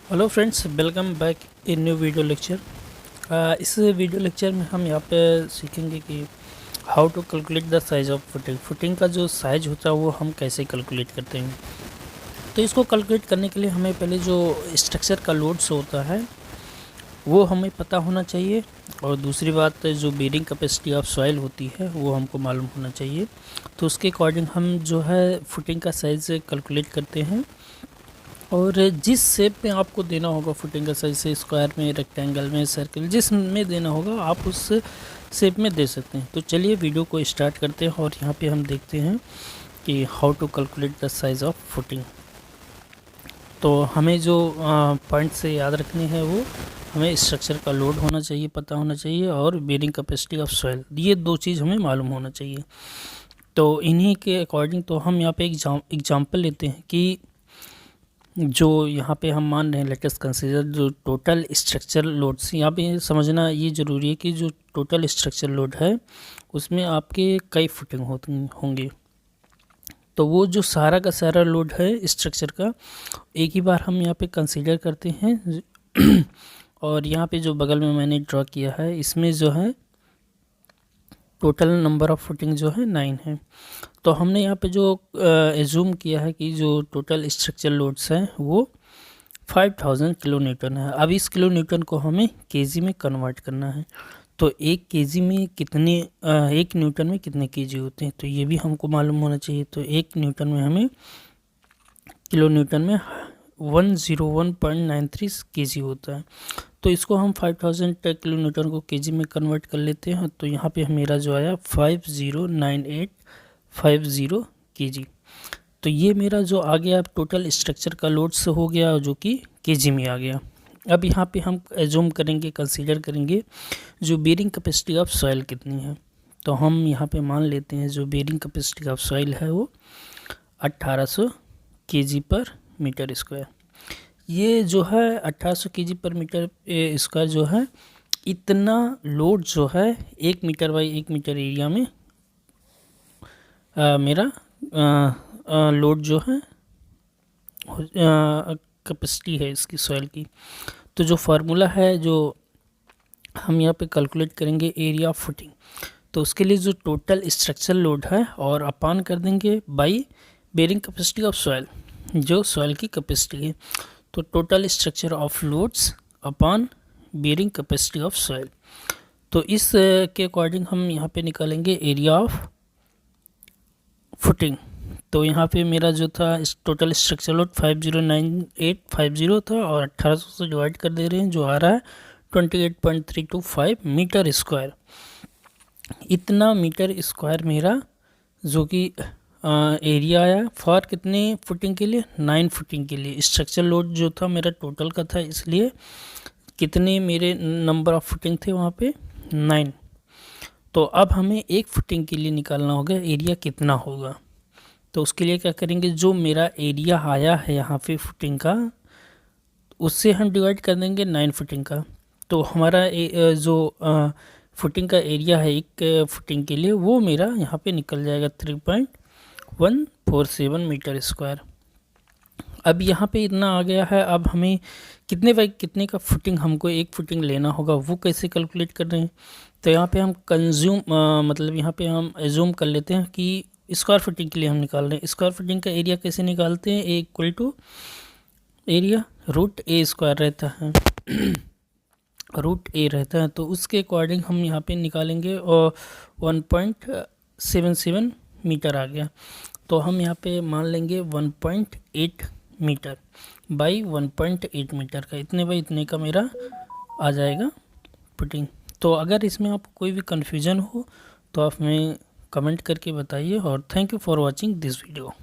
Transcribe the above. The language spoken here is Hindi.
Hello friends, welcome back in new video lecture. इस वीडियो लेक्चर में हम यहाँ पे सीखेंगे कि how to calculate the size of footing का जो साइज होता है वो हम कैसे कैलकुलेट करते हैं। तो इसको कैलकुलेट करने के लिए हमें पहले जो स्ट्रक्चर का लोड्स होता है वो हमें पता होना चाहिए, और दूसरी बात जो बेरिंग कैपेसिटी ऑफ सॉइल होती है वो हमको मालूम होना चाहिए। तो उसके अकॉर्डिंग हम जो है फुटिंग का साइज़ कैलकुलेट करते हैं, और जिस शेप में आपको देना होगा फुटिंग का साइज से, स्क्वायर में, रेक्टेंगल में, सर्कल, जिस में देना होगा आप उस शेप में दे सकते हैं। तो चलिए वीडियो को स्टार्ट करते हैं और यहाँ पे हम देखते हैं कि how to calculate the size of footing. तो हमें जो पॉइंट से याद रखने हैं वो हमें स्ट्रक्चर का लोड होना चाहिए, पता होना चाहिए, और बेरिंग कैपेसिटी ऑफ सॉइल, ये दो चीज़ हमें मालूम होना चाहिए। तो इन्हीं के अकॉर्डिंग तो हम यहाँ पे एग्जाम्पल लेते हैं कि जो यहाँ पे हम मान रहे हैं, लेटेस्ट कंसीडर जो टोटल स्ट्रक्चर लोड्स। यहाँ पे समझना ये ज़रूरी है कि जो टोटल स्ट्रक्चर लोड है उसमें आपके कई फुटिंग होंगे। तो वो जो सारा का सारा लोड है स्ट्रक्चर का एक ही बार हम यहाँ पे कंसीडर करते हैं। और यहाँ पे जो बगल में मैंने ड्रॉ किया है इसमें जो है टोटल नंबर ऑफ़ फुटिंग जो है 9 है। तो हमने यहाँ पे जो एज्यूम किया है कि जो टोटल स्ट्रक्चर लोड्स हैं वो 5000 किलो न्यूटन है। अब इस किलो न्यूटन को हमें केजी में कन्वर्ट करना है। तो एक केजी में कितने एक न्यूटन में कितने केजी होते हैं, तो ये भी हमको मालूम होना चाहिए। तो एक न्यूटन में हमें किलो न्यूटन में 101.93 केजी होता है। तो इसको हम 5000 किलो न्यूटन को केजी में कन्वर्ट कर लेते हैं। तो यहाँ पे मेरा जो आया 509850 केजी। तो ये मेरा जो आ गया टोटल स्ट्रक्चर का लोड से हो गया, जो कि केजी में आ गया। अब यहाँ पे हम एज्यूम करेंगे, कंसीडर करेंगे जो बेरिंग कैपेसिटी ऑफ सॉइल कितनी है। तो हम यहाँ पे मान लेते हैं जो बेरिंग कैपेसिटी ऑफ सॉइल है वो 1800 केजी पर मीटर स्क्वायर। ये जो है 1800 केजी पर मीटर स्क्वायर जो है, इतना लोड जो है 1 मीटर बाई 1 मीटर एरिया में मेरा लोड जो है कैपेसिटी है इसकी सॉइल की। तो जो फार्मूला है जो हम यहाँ पे कैलकुलेट करेंगे एरिया ऑफ फुटिंग, तो उसके लिए जो टोटल स्ट्रक्चर लोड है और अपान कर देंगे by bearing capacity of soil, जो सॉइल की कैपेसिटी है। तो total structure of loads upon bearing capacity of soil. तो इस के अकॉर्डिंग हम यहाँ पे निकालेंगे एरिया ऑफ फुटिंग। तो यहाँ पे मेरा जो था टोटल स्ट्रक्चर लोड 509850 था, और 1800 से डिवाइड कर दे रहे हैं, जो आ रहा है 28.325 मीटर स्क्वायर। इतना मीटर स्क्वायर मेरा जो कि एरिया आया फॉर कितने फुटिंग के लिए, 9 फुटिंग के लिए। स्ट्रक्चर लोड जो था मेरा टोटल का था, इसलिए कितने मेरे नंबर ऑफ फुटिंग थे वहाँ पे 9। तो अब हमें एक फुटिंग के लिए निकालना होगा एरिया कितना होगा। तो उसके लिए क्या करेंगे, जो मेरा एरिया आया है यहाँ पे फुटिंग का, उससे हम डिवाइड कर देंगे 9 फुटिंग का। तो हमारा जो फुटिंग का एरिया है एक फुटिंग के लिए, वो मेरा यहाँ पे निकल जाएगा 3.147 मीटर स्क्वायर। अब यहाँ पे इतना आ गया है। अब हमें कितने बाई कितने का फुटिंग हमको एक फुटिंग लेना होगा, वो कैसे कैलकुलेट कर रहे हैं। तो यहाँ पे हम मतलब यहाँ पे हम एज्यूम कर लेते हैं कि स्क्वायर फुटिंग के लिए हम निकाल रहे हैं। स्क्वायर फुटिंग का एरिया कैसे निकालते हैं, A equal to area root A square रहता है, रूट ए रहता है। तो उसके अकॉर्डिंग हम यहाँ पे निकालेंगे, और 1.77 मीटर आ गया। तो हम यहाँ पे मान लेंगे 1.8 मीटर बाई 1.8 मीटर का, इतने बाई इतने का मेरा आ जाएगा फुटिंग। तो अगर इसमें आपको कोई भी कन्फ्यूज़न हो तो आप हमें कमेंट करके बताइए, और thank you for watching this video.